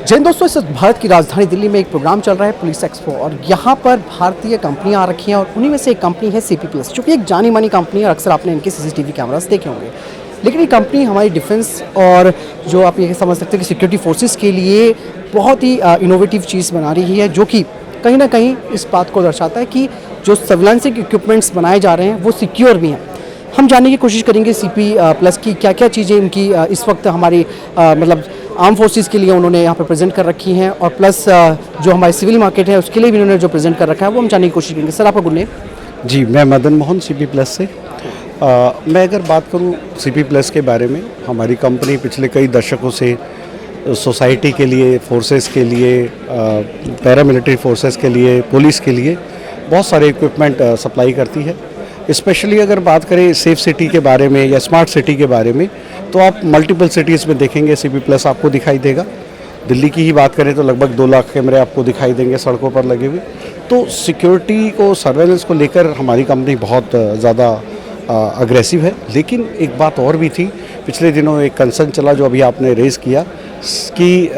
जैन दोस्तों, इस भारत की राजधानी दिल्ली में एक प्रोग्राम चल रहा है पुलिस एक्सपो, और यहाँ पर भारतीय कंपनियाँ आ रखी हैं और उन्हीं में से एक कंपनी है सीपी प्लस, जो कि एक जानी मानी कंपनी है और अक्सर आपने इनके सीसीटीवी कैमरास देखे होंगे। लेकिन ये कंपनी हमारी डिफेंस और जो आप ये समझ सकते हैं कि सिक्योरिटी फोर्सेस के लिए बहुत ही इनोवेटिव चीज़ बना रही है, जो कि कहीं ना कहीं इस बात को दर्शाता है कि जो सर्विलांसिंग इक्विपमेंट्स बनाए जा रहे हैं वो सिक्योर भी हैं। हम जानने की कोशिश करेंगे सीपी प्लस की क्या क्या चीज़ें इनकी इस वक्त हमारी मतलब आर्म फोर्सेस के लिए उन्होंने यहाँ पर प्रेजेंट कर रखी हैं, और प्लस जो हमारे सिविल मार्केट है उसके लिए भी उन्होंने जो प्रेजेंट कर रखा है वो हम जानने की कोशिश करेंगे। सर, आपका गुड नेम? जी, मैं मदन मोहन सीपी प्लस से। मैं अगर बात करूं सीपी प्लस के बारे में, हमारी कंपनी पिछले कई दशकों से सोसाइटी के लिए, फोर्सेस के लिए, पैरामिलिट्री फोर्सेस के लिए, पुलिस के लिए बहुत सारे इक्विपमेंट सप्लाई करती है। स्पेशली अगर बात करें सेफ सिटी के बारे में या स्मार्ट सिटी के बारे में, तो आप मल्टीपल सिटीज़ में देखेंगे सीपी प्लस आपको दिखाई देगा। दिल्ली की ही बात करें तो लगभग 2 लाख कैमरे आपको दिखाई देंगे सड़कों पर लगे हुए। तो सिक्योरिटी को, सर्वेलेंस को लेकर हमारी कंपनी बहुत ज़्यादा अग्रेसिव है। लेकिन एक बात और भी थी, पिछले दिनों एक कंसर्न चला जो अभी आपने रेज़ किया कि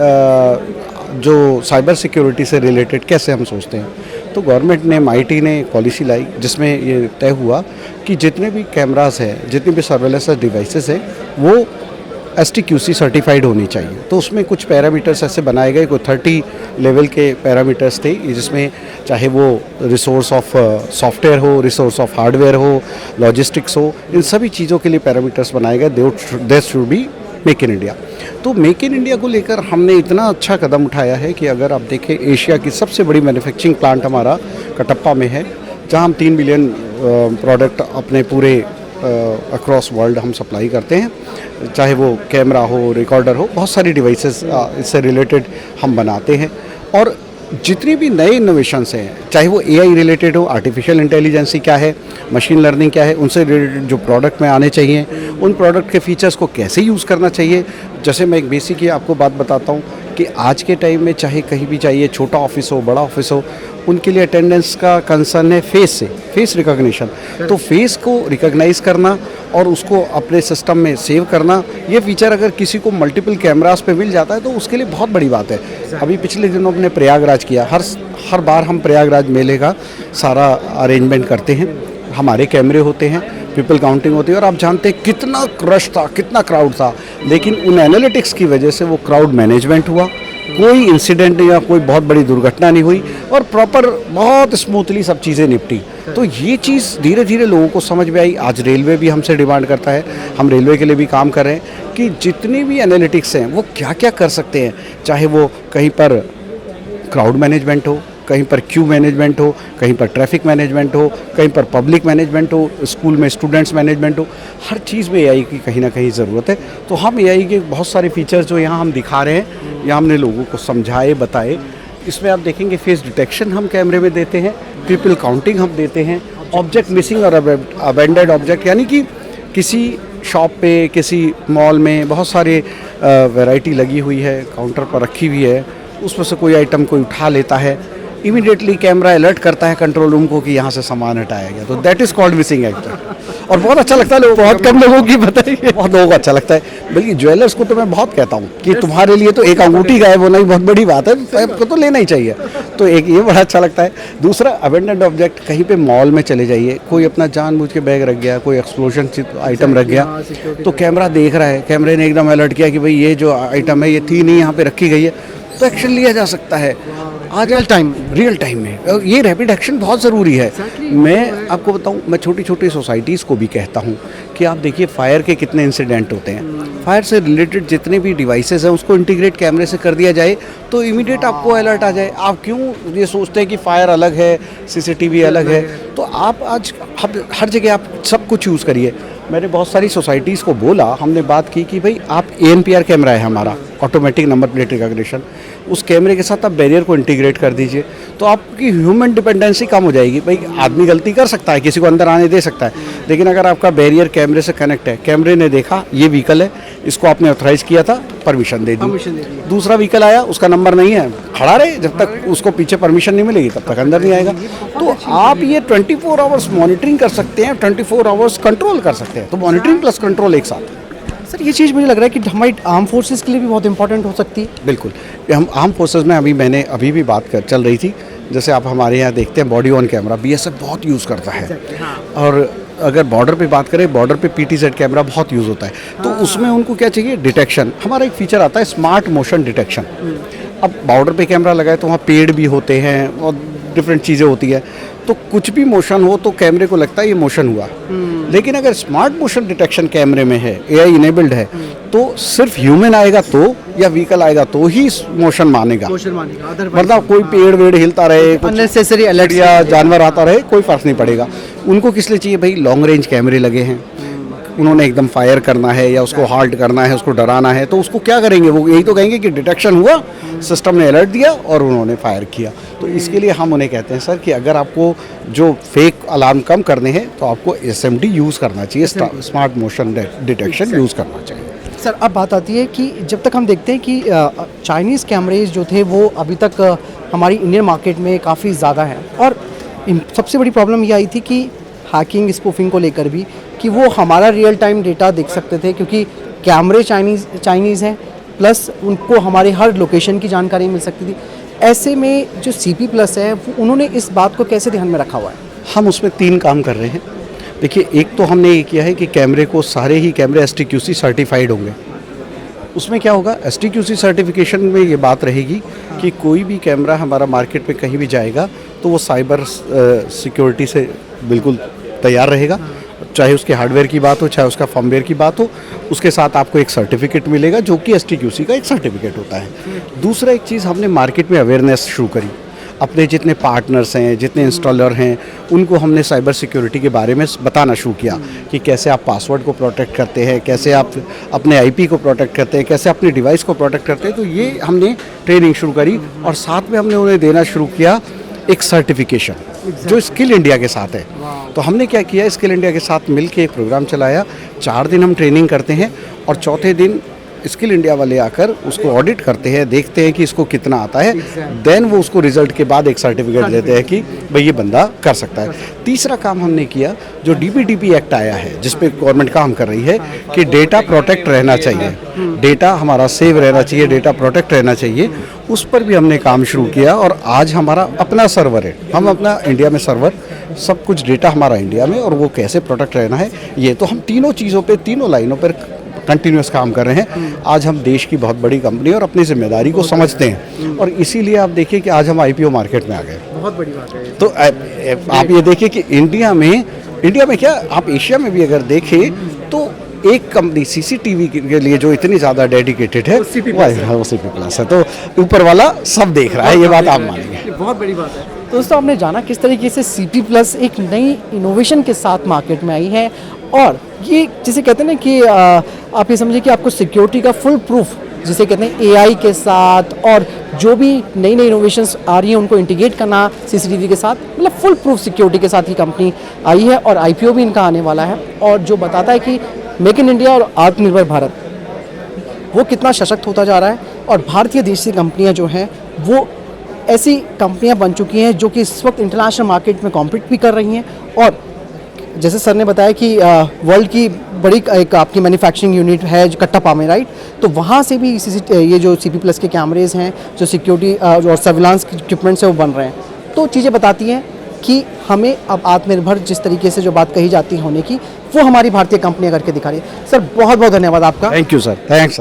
जो साइबर सिक्योरिटी से रिलेटेड कैसे हम सोचते हैं, तो गवर्नमेंट ने, MIT ने पॉलिसी लाई जिसमें ये तय हुआ कि जितने भी कैमरास हैं, जितने भी सर्वेलेंस डिवाइसेस हैं, वो STQC सर्टिफाइड होनी चाहिए। तो उसमें कुछ पैरामीटर्स ऐसे बनाए गए, कोई 30 लेवल के पैरामीटर्स थे, जिसमें चाहे वो रिसोर्स ऑफ सॉफ्टवेयर हो, रिसोर्स ऑफ हार्डवेयर हो, लॉजिस्टिक्स हो, इन सभी चीज़ों के लिए पैरामीटर्स बनाए गए। They should be make in India. तो मेक इन इंडिया को लेकर हमने इतना अच्छा कदम उठाया है कि अगर आप देखें, एशिया की सबसे बड़ी मैन्युफैक्चरिंग प्लांट हमारा कटप्पा में है, जहां हम 3 बिलियन प्रोडक्ट अपने पूरे अक्रॉस वर्ल्ड हम सप्लाई करते हैं। चाहे वो कैमरा हो, रिकॉर्डर हो, बहुत सारी डिवाइसेस इससे रिलेटेड हम बनाते हैं। और जितनी भी नए इनोवेशंस हैं, चाहे वो AI रिलेटेड हो, आर्टिफिशियल इंटेलिजेंसी क्या है, मशीन लर्निंग क्या है, उनसे रिलेटेड जो प्रोडक्ट में आने चाहिए, उन प्रोडक्ट के फीचर्स को कैसे यूज़ करना चाहिए। जैसे मैं एक बेसिक ही आपको बात बताता हूँ कि आज के टाइम में चाहे कहीं भी चाहिए, छोटा ऑफिस हो, बड़ा ऑफिस हो, उनके लिए अटेंडेंस का कंसर्न है फेस रिकॉग्निशन। तो फेस को रिकॉग्नाइज करना और उसको अपने सिस्टम में सेव करना, ये फीचर अगर किसी को मल्टीपल कैमरास पे मिल जाता है तो उसके लिए बहुत बड़ी बात है। अभी पिछले दिनों हमने प्रयागराज किया। हर बार हम प्रयागराज मेले का सारा अरेंजमेंट करते हैं, हमारे कैमरे होते हैं, पीपल काउंटिंग होती है, और आप जानते हैं कितना क्रश था, कितना क्राउड था। लेकिन उन एनालिटिक्स की वजह से वो क्राउड मैनेजमेंट हुआ, कोई इंसिडेंट या कोई बहुत बड़ी दुर्घटना नहीं हुई, और प्रॉपर बहुत स्मूथली सब चीज़ें निपटी। तो ये चीज़ धीरे धीरे लोगों को समझ में आई। आज रेलवे भी हमसे डिमांड करता है, हम रेलवे के लिए भी काम कर रहे हैं कि जितनी भी एनालिटिक्स हैं वो क्या क्या कर सकते हैं। चाहे वो कहीं पर क्राउड मैनेजमेंट हो, कहीं पर क्यू मैनेजमेंट हो, कहीं पर ट्रैफिक मैनेजमेंट हो, कहीं पर पब्लिक मैनेजमेंट हो, स्कूल में स्टूडेंट्स मैनेजमेंट हो, हर चीज़ में AI की कहीं ना कहीं ज़रूरत है। तो हम AI के बहुत सारे फीचर्स जो यहाँ हम दिखा रहे हैं, यहाँ हमने लोगों को समझाए, बताए। इसमें आप देखेंगे फेस डिटेक्शन हम कैमरे में देते हैं, पीपल काउंटिंग हम देते हैं, ऑब्जेक्ट मिसिंग और अबेंडेड ऑब्जेक्ट, यानी कि किसी शॉप पे, किसी मॉल में बहुत सारे वैरायटी लगी हुई है, काउंटर पर रखी हुई है, उसमें से कोई आइटम कोई उठा लेता है, इमीडिएटली कैमरा अलर्ट करता है कंट्रोल रूम को कि यहाँ से सामान हटाया गया। तो that is called missing actor. और बहुत अच्छा लगता है, बहुत कम लोगों की बताइए, बहुत लोगों को अच्छा लगता है। बल्कि ज्वेलर्स को तो मैं बहुत कहता हूँ कि तुम्हारे लिए तो एक अंगूठी गायब होना ही बहुत बड़ी बात है, तो आपको तो लेना ही चाहिए। तो एक ये बड़ा अच्छा लगता है। दूसरा, अबेंडेड ऑब्जेक्ट, कहीं पे मॉल में चले जाइए, कोई अपना जानबूझ के बैग रख गया, कोई एक्सप्लोजन आइटम रख गया, तो कैमरा देख रहा है, कैमरे ने एकदम अलर्ट किया कि भाई ये जो आइटम है ये थी नहीं, यहाँ पे रखी गई है, तो एक्शन लिया जा सकता है आज रियल टाइम में। ये रैपिड एक्शन बहुत ज़रूरी है। मैं आपको बताऊं, मैं छोटी छोटी सोसाइटीज़ को भी कहता हूं कि आप देखिए फायर के कितने इंसिडेंट होते हैं। फायर से रिलेटेड जितने भी डिवाइसेस हैं उसको इंटीग्रेट कैमरे से कर दिया जाए तो इमीडिएट आपको अलर्ट आ जाए। आप क्यों ये सोचते हैं कि फायर अलग है, CCTV अलग है? तो आप आज हर जगह आप सब कुछ यूज़ करिए। मैंने बहुत सारी सोसाइटीज़ को बोला, हमने बात की कि भाई आप ANPR कैमरा है हमारा, ऑटोमेटिक नंबर प्लेट रिकॉग्निशन, उस कैमरे के साथ आप बैरियर को इंटीग्रेट कर दीजिए, तो आपकी ह्यूमन डिपेंडेंसी कम हो जाएगी। भाई आदमी गलती कर सकता है, किसी को अंदर आने दे सकता है, लेकिन अगर आपका बैरियर कैमरे से कनेक्ट है, कैमरे ने देखा ये व्हीकल है, इसको आपने ऑथराइज किया था, परमिशन दे दी। दूसरा व्हीकल आया, उसका नंबर नहीं है, खड़ा रहे, जब तक उसको पीछे परमिशन नहीं मिलेगी तब तक अंदर नहीं आएगा। तो आप ये 24 आवर्स मॉनिटरिंग कर सकते हैं, 24 आवर्स कंट्रोल कर सकते हैं। तो मॉनिटरिंग प्लस कंट्रोल एक साथ। सर ये चीज़ मुझे लग रहा है कि हमारी आर्म फोर्सेस के लिए भी बहुत इंपॉर्टेंट हो सकती है। बिल्कुल, हम आर्म फोर्सेस में मैंने अभी भी बात चल रही थी, जैसे आप हमारे यहाँ देखते हैं बॉडी ऑन कैमरा बीएसएफ बहुत यूज़ करता है। और अगर बॉर्डर पे बात करें, बॉर्डर पे पीटीजेड कैमरा बहुत यूज़ होता है, तो उसमें उनको क्या चाहिए, डिटेक्शन। हमारा एक फीचर आता है स्मार्ट मोशन डिटेक्शन। अब बॉर्डर पे कैमरा लगाए तो वहाँ पेड़ भी होते हैं और डिफरेंट चीज़ें होती है, तो कुछ भी मोशन हो तो कैमरे को लगता है ये मोशन हुआ। लेकिन अगर स्मार्ट मोशन डिटेक्शन कैमरे में है, एआई इनेबल्ड है, तो सिर्फ ह्यूमन आएगा तो या व्हीकल आएगा तो ही मोशन मानेगा, वरना कोई पेड़ वेड़ हिलता रहे, अननेसेसरी अलर्ट या जानवर आता रहे, कोई फर्क नहीं पड़ेगा। उनको किस लिए चाहिए भाई, लॉन्ग रेंज कैमरे लगे हैं, उन्होंने एकदम फायर करना है या उसको हाल्ट करना है, उसको डराना है, तो उसको क्या करेंगे, वो यही तो कहेंगे कि डिटेक्शन हुआ, सिस्टम ने अलर्ट दिया और उन्होंने फायर किया। तो इसके लिए हम उन्हें कहते हैं सर कि अगर आपको जो फेक अलार्म कम करने हैं तो आपको एसएमडी यूज़ करना चाहिए, स्मार्ट मोशन डिटेक्शन यूज़ करना चाहिए। सर अब बात आती है कि जब तक हम देखते हैं कि चाइनीज़ कैमरेज जो थे वो अभी तक हमारी इंडियन मार्केट में काफ़ी ज़्यादा हैं, और सबसे बड़ी प्रॉब्लम ये आई थी कि हैकिंग स्पूफिंग को लेकर भी, कि वो हमारा रियल टाइम डेटा देख सकते थे, क्योंकि कैमरे चाइनीज़ हैं, प्लस उनको हमारे हर लोकेशन की जानकारी मिल सकती थी। ऐसे में जो CP+ है उन्होंने इस बात को कैसे ध्यान में रखा हुआ है? हम उसमें 3 काम कर रहे हैं। देखिए, एक तो हमने ये किया है कि कैमरे को, सारे ही कैमरे STQC सर्टिफाइड होंगे। उसमें क्या होगा, STQC सर्टिफिकेशन में ये बात रहेगी कि कोई भी कैमरा हमारा मार्केट में कहीं भी जाएगा तो वो साइबर सिक्योरिटी से बिल्कुल तैयार रहेगा, चाहे उसके हार्डवेयर की बात हो, चाहे उसका फर्मवेयर की बात हो, उसके साथ आपको एक सर्टिफिकेट मिलेगा जो कि STQC का एक सर्टिफिकेट होता है। दूसरा एक चीज़, हमने मार्केट में अवेयरनेस शुरू करी। अपने जितने पार्टनर्स हैं, जितने इंस्टॉलर हैं, उनको हमने साइबर सिक्योरिटी के बारे में बताना शुरू किया कि कैसे आप पासवर्ड को प्रोटेक्ट करते हैं, कैसे आप अपने IP को प्रोटेक्ट करते हैं, कैसे अपने डिवाइस को प्रोटेक्ट करते हैं। तो ये हमने ट्रेनिंग शुरू करी और साथ में हमने उन्हें देना शुरू किया एक सर्टिफिकेशन जो स्किल इंडिया के साथ है। तो हमने क्या किया, स्किल इंडिया के साथ मिलके एक प्रोग्राम चलाया। 4 दिन हम ट्रेनिंग करते हैं और चौथे दिन स्किल इंडिया वाले आकर उसको ऑडिट करते हैं, देखते हैं कि इसको कितना आता है, देन वो उसको रिजल्ट के बाद एक सर्टिफिकेट देते हैं कि भाई ये बंदा कर सकता है। तीसरा काम हमने किया, जो DPDP एक्ट आया है जिस पे गवर्नमेंट काम कर रही है कि डेटा प्रोटेक्ट रहना चाहिए, डेटा हमारा सेव रहना चाहिए, डेटा प्रोटेक्ट रहना चाहिए, उस पर भी हमने काम शुरू किया। और आज हमारा अपना सर्वर है, हम अपना इंडिया में सर्वर, सब कुछ डेटा हमारा इंडिया में, और वो कैसे प्रोटेक्ट रहना है, ये तो हम तीनों चीज़ों पे, तीनों लाइनों पर कंटिन्यूस काम कर रहे हैं। आज हम देश की बहुत बड़ी कंपनी और अपनी जिम्मेदारी को समझते हैं, और इसीलिए आप देखिए कि आज हम IPO मार्केट में आ गए। बहुत बड़ी बात है। तो आप ये देखिए कि इंडिया में क्या, आप एशिया में भी अगर देखें तो एक कंपनी CCTV के लिए जो इतनी ज़्यादा डेडिकेटेड है, वो CP+ है। तो ऊपर वाला सब देख रहा है, ये बात आप मानेंगे। बहुत बड़ी बात है। तो दोस्तों, आपने जाना किस तरीके से CP+ एक नई इनोवेशन के साथ मार्केट में आई है, और ये जिसे कहते हैं ना कि आप ये समझिए कि आपको सिक्योरिटी का फुल प्रूफ, जिसे कहते हैं AI के साथ, और जो भी नई नई इनोवेशंस आ रही हैं उनको इंटीग्रेट करना CCTV के साथ, मतलब फुल प्रूफ सिक्योरिटी के साथ ही कंपनी आई है, और IPO भी इनका आने वाला है, और जो बताता है कि मेक इन इंडिया और आत्मनिर्भर भारत वो कितना सशक्त होता जा रहा है। और भारतीय देशी कंपनियां जो हैं वो ऐसी कंपनियां बन चुकी हैं जो कि इस वक्त इंटरनेशनल मार्केट में कॉम्पीट भी कर रही हैं, और जैसे सर ने बताया कि वर्ल्ड की बड़ी एक आपकी मैन्युफैक्चरिंग यूनिट है जो कट्टापा में, राइट, तो वहाँ से भी ये जो CP+ के कैमरेज हैं, जो सिक्योरिटी और सर्विलांस इक्विपमेंट्स है वो बन रहे हैं। तो चीज़ें बताती हैं कि हमें अब आत्मनिर्भर जिस तरीके से जो बात कही जाती है होने की, वो हमारी भारतीय कंपनियां करके दिखा रही है। सर बहुत बहुत धन्यवाद आपका। Thank you sir, thanks.